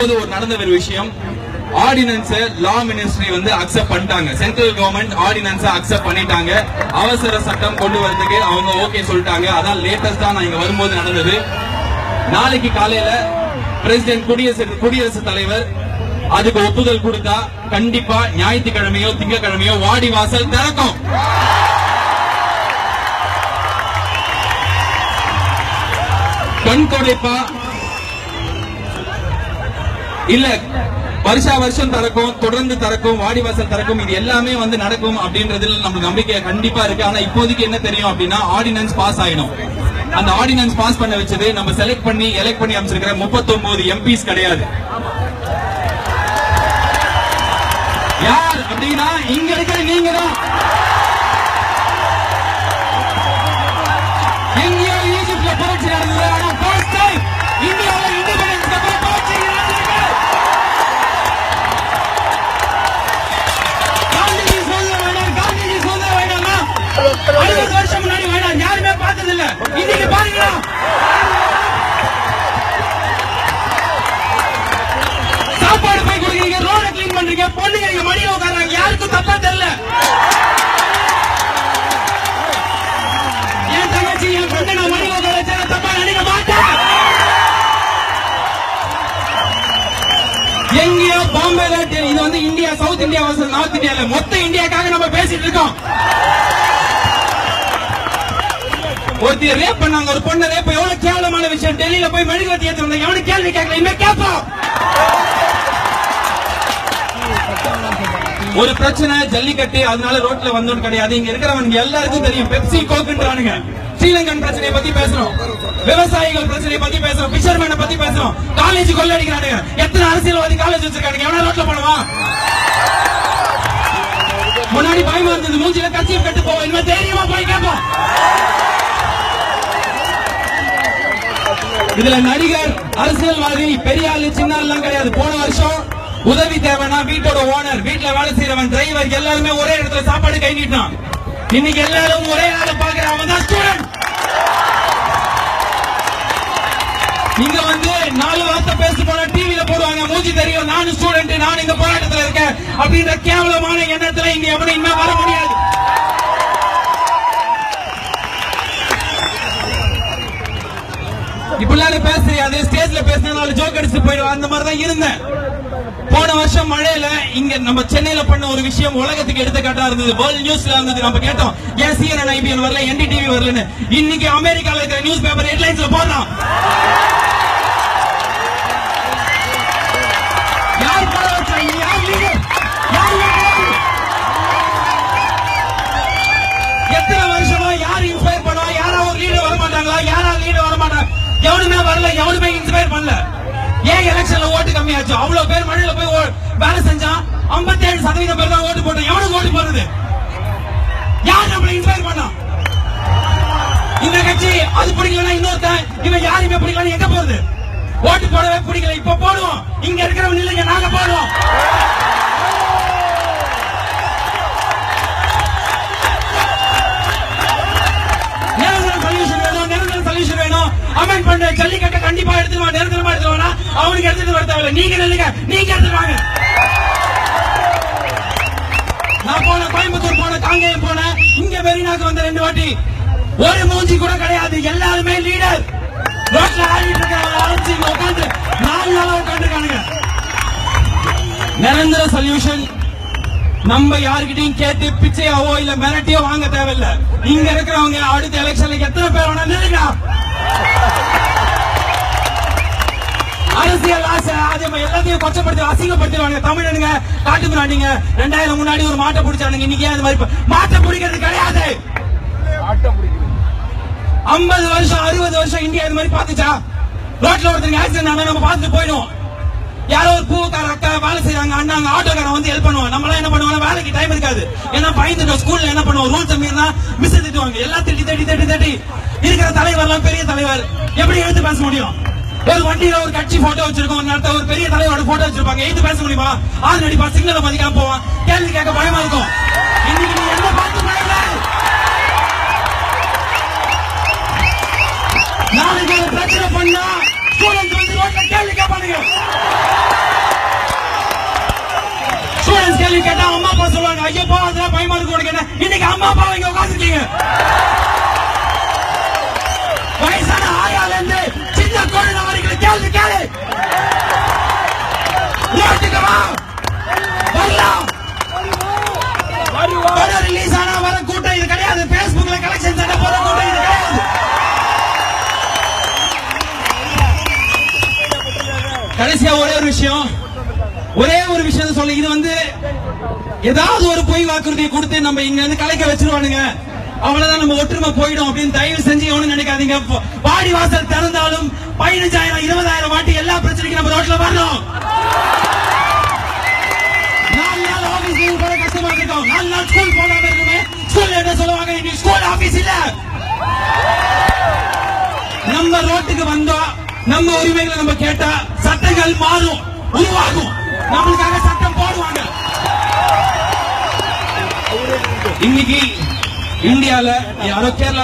ஒரு நடந்த ஒரு விஷயம், ஆர்டினன்ஸ் லா மினிஸ்ட்ரி வந்து அக்செப்ட் பண்ணிட்டாங்க. சென்ட்ரல் கவர்மெண்ட் ஆர்டினன்ஸ் அக்செப்ட் பண்ணிட்டாங்க. அவசர சட்டம் கொண்டு வரதுக்கு அவங்க ஓகே சொல்லிட்டாங்க. அதான் லேட்டஸ்டா நான் இங்க வரும்போது நடந்தது. நாளைக்கு காலையில பிரசிடென்ட் குடியரசுத் தலைவர் அதுக்கு ஒப்புதல் கொடுத்தா கண்டிப்பா ஞாயிற்றுக்கிழமையோ திங்கக்கிழமையோ வாடி வாசல் திறக்கும். கண் கொடைப்பா இல்ல வருஷா வருஷம் திறக்கும், தொடர்ந்து திறக்கும், வாடிவாசல் திறக்கும், இது எல்லாமே வந்து நடக்கும் அப்படின்றதுல நமக்கு நம்பிக்கை கண்டிப்பா இருக்கு. ஆனா இப்போதைக்கு என்ன தெரியும் அப்படின்னா ஆர்டினன்ஸ் பாஸ் ஆயிடும். அந்த ஆர்டினன்ஸ் பாஸ் பண்ண வச்சது நம்ம எலெக்ட் பண்ணி அமைச்சிருக்கிற 39 எம்பிஸ் கிடையாது. யார் அப்படின்னா இங்க இருக்கிற நீங்க தான். எங்கேயோ ஈஜிப்ட்ல புரட்சி நடந்தது, ஆனா ஃபர்ஸ்ட் டைம் இந்தியாவில் இண்டிபெண்டன்ஸ் அப்புறம் புரட்சி நடந்திருக்கு. காந்திஜி சொல்ல வேண்டாமா? 60 வருஷம் முன்னாடி வேண்டாம், யாருமே பார்த்தது இல்ல. இன்னைக்கு பாருங்க, சாப்பாடு போய் கொடுக்குறீங்க, ரோட கிளீன் பண்றீங்க, பொண்ணுங்க நீங்க மடியில உட்கார்றாங்க, யாருக்கும் தப்பா தெரியல. என் தங்கச்சி என் பொண்ணு நான் மடியில உட்கார வச்சா தப்பா நினைக்க மாட்டேன். எங்கேயோ பாம்பேல இது வந்து India, south India versus north இந்தியால மொத்த இந்தியாக்காக நம்ம பேசிட்டு இருக்கோம். ஒருத்தி ரேப் பண்ணாங்க, ஒரு பொண்ணு ரேப், எவ்வளவு கேவலமான விஷயம். டெல்லியில போய் மெழுகுவர்த்தி ஏத்தி வந்தாங்க, எவனு கேள்வி கேட்கல, இனிமே கேட்போம். ஒரு பிரச்சனை ஜல்லிக்கட்டு, அதனால ரோட்ல வந்தோம் கிடையாது. இங்க இருக்கிறவங்க எல்லாருக்கும் தெரியும், பெப்சி கோக்குன்றானுங்க. ஸ்ரீலங்கன் பிரச்சனையை பத்தி பேசுறோம், விவசாயிகள் பிரச்சனையை பத்தி பேசுறோம், பிஷர்மேனை பத்தி பேசுறோம், காலேஜ் கொள்ளடிக்கிறானுங்க. எத்தனை அரசியல்வாதி காலேஜ் வச்சிருக்கானுங்க, எவனா ரோட்ல பண்ணுவான்? முன்னாடி பயமா இருந்தது, மூஞ்சில கட்சியை கட்டு போவோம், இனிமே தைரியமா போய் கேட்போம். இதுல நடிகர், அரசியல்வாதி, பெரிய ஆளு சின்ன ஆள் கிடையாது. போன வருஷம் உதவி தேவைன்னா வீட்டோட ஓனர், வீட்டுல வேலை செய்யறவன், டிரைவர் எல்லாருமே ஒரே இடத்துல சாப்பாடு கை நீட்டான். இன்னைக்கு எல்லாரும் ஒரே ஆளை பாக்குறவன் தான் ஸ்டூடெண்ட். இங்க வந்து 4 வார்த்தை பேசி போனா டிவில போடுவாங்க, மூஞ்சி தெரியும், நானும் ஸ்டூடெண்ட், நான் இந்த போராட்டத்தில் இருக்கேன் அப்படின்ற கேவலமான எண்ணத்துல இங்க எவனும் இனிமே வர முடியாது. இப்படிலாம் பேசுறீங்க, அதே ஸ்டேஜ்ல பேசினாலும் ஜோக் அடிச்சு போயிடும். அந்த மாதிரிதான் இருந்தேன். போன வருஷம் மழையில இங்க நம்ம சென்னையில பண்ண ஒரு விஷயம் உலகத்துக்கு எடுத்துக்காட்டா இருந்தது. வேர்ல்ட் நியூஸ்ல இருந்தது. நம்ம கேட்டோம், ஏன் CNN IBN வரல, NDTV வரலன்னு. இன்னைக்கு அமெரிக்கால இருக்கிற நியூஸ் பேப்பர் ஹெட்லைன்ஸ்ல போடுறான். யார் போட வச்சாங்க? யார் லீடர்? எத்தனை வருஷமா யார் இன்ஸ்பயர் பண்ணுவா? யாரா ஒரு லீடர் வர மாட்டாங்களா? யாரா லீடர் வர மாட்டாங்க? எவனுமே வரல, எவனுமே இன்ஸ்பயர் பண்ணல. ஏன் எலெக்ஷன்ல ஓட்டு கம்மியாச்சு? அவ்வளவு பேர் மழையில போய் வேலை செஞ்சான், 57% பேர் தான் ஓட்டு போட்டோம். எவனுக்கு ஓட்டு போறது? யார் நம்மளை இன்ஸ்பயர் பண்ணா? இந்த கட்சி அது பிடிக்கலன்னா இன்னொருத்தன், இவன் யாருமே பிடிக்கலன்னு எங்க போறது? ஓட்டு போடவே பிடிக்கல, இப்ப போடுவோம். இங்க இருக்கிறவங்க இல்லைங்க, நாங்க போடுவோம். அமெண்ட் பண்ண ஜல்லிக்கட்டை கண்டிப்பா எடுத்துருவாங்க. நிரந்தரமா எடுத்துருவானா? அவனுக்கு எடுத்துட்டு வர தேவையில்லை. நீங்க இல்லைங்க, நீங்க எடுத்துருவாங்க. நான் போன கோயம்புத்தூர் போன, காங்கேயம் போன, இங்க மெரினாக்கு வந்த 2 வாட்டி. ஒரு மூஞ்சி கூட கிடையாது, எல்லாருமே லீடர். ரோட்ல ஆடிட்டு இருக்காங்க, அரைச்சி உட்காந்து 4 நாளா உட்காந்துருக்கானுங்க. நிரந்தர சொல்யூஷன் நம்ம யாருக்கிட்டையும் கேட்டு பிச்சையாவோ இல்ல மிரட்டியோ வாங்க தேவையில்லை. இங்க இருக்கிறவங்க அடுத்த எலெக்ஷன்ல எத்தனை பேர் வேணா நினைக்கிறா? அரசியல் ஆசை எல்லாத்தையும் கொச்சப்படுத்தி அசிங்கப்படுத்திடுவாங்க. தமிழனுங்க காட்டு மிராண்டிங்க. 2000 முன்னாடி ஒரு மாட்டை பிடிச்சானுங்க, இன்னைக்கு அந்த மாதிரி மாட்டை பிடிக்கிறது கிடையாது. 50 வருஷம் 60 வருஷம் இந்தியா இந்த மாதிரி பாத்துச்சா? ரோட்ல ஒருத்தருக்கு ஆக்சிடென்ட் ஆனா நம்ம பார்த்துட்டு போயிடுவோம். யாரோ ஒரு பூக்கார அக்கா வேலை செய்யறாங்க, அண்ணாங்க ஆட்டோக்காரன் வந்து ஹெல்ப் பண்ணுவாங்க. நம்மளாம் என்ன பண்ணுவாங்க? வேலைக்கு டைம் இருக்காது, ஏன்னா பயந்துட்டோம். ஸ்கூல்ல என்ன பண்ணுவோம்? ரூல்ஸ் மீறினா மிஸ் திட்டுவாங்க. எல்லாம் தட்டி இருக்கிற தலைவர்லாம் பெரிய தலைவர் எப்படி எடுத்து பேச முடியும்? ஒரு வண்டியில ஒரு கட்சி போட்டோ வச்சிருக்கோம், ஒரு பெரிய தலைவரோட போட்டோ வச்சிருப்பாங்க, எடுத்து பேச முடியுமா? ஆள் நடிப்பா, சிக்னலை மதிக்காம போவான், கேள்வி கேட்க பயமா இருக்கும். இன்னைக்கு நீ என்ன பார்த்து நாளைக்கு பிரச்சனை பண்ணா ஸ்டூடெண்ட்ஸ் வந்து ரோட்ல கேள்வி கேட்பானுங்க. ஸ்டூடெண்ட்ஸ் கேள்வி கேட்டா அம்மா அப்பா சொல்லுவாங்க, ஐயோ அதெல்லாம் பயமா இருக்கு உனக்கு என்ன. இன்னைக்கு அம்மா அப்பா இங்க உட்கார்ந்துருக்கீங்க. வயசான ஆயால இருந்து சின்ன குழந்தை வரைக்கும் கேள்வி கேளு. ரோட்டுக்கு வா, வரலாம். படம் ரிலீஸ் ஆனா வர கூட்டம் இது கிடையாது. பேஸ்புக்ல கலெக்ஷன் சண்டை போற கூட்டம் இது கிடையாது. கடைசியா ஒரே ஒரு விஷயம் சொல்ல, இது வந்து ஏதாவது ஒரு பொய் வாக்குறுதியை கொடுத்து நம்ம இங்க இருந்து கலைக்க வச்சிருவானுங்க, அவ்வளவுதான் நம்ம ஒற்றுமை போயிடும் அப்படின்னு தயவு செஞ்சு எவனும் நினைக்காதீங்க. வாடி வாசல் திறந்தாலும் 15,000 20,000 வாட்டி எல்லா பிரச்சனைக்கும் நம்ம ரோட்ல வரணும். 4 நாள் ஆபீஸ் லீவ் போட கஷ்டமா இருக்கும், 4 நாள் ஸ்கூல் போகாம இருக்குமே. ஸ்கூல்ல என்ன சொல்லுவாங்க, இன்னைக்கு ஸ்கூல் ஆபீஸ் இல்ல. நம்ம ரோட்டுக்கு வந்தா நம்ம உரிமைகளை நம்ம கேட்டா சட்டங்கள் மாறும், உருவாகும், நம்மளுக்காக சட்டம் போடுவாங்க. இன்னைக்கு இந்தியால யாரோ கேரளா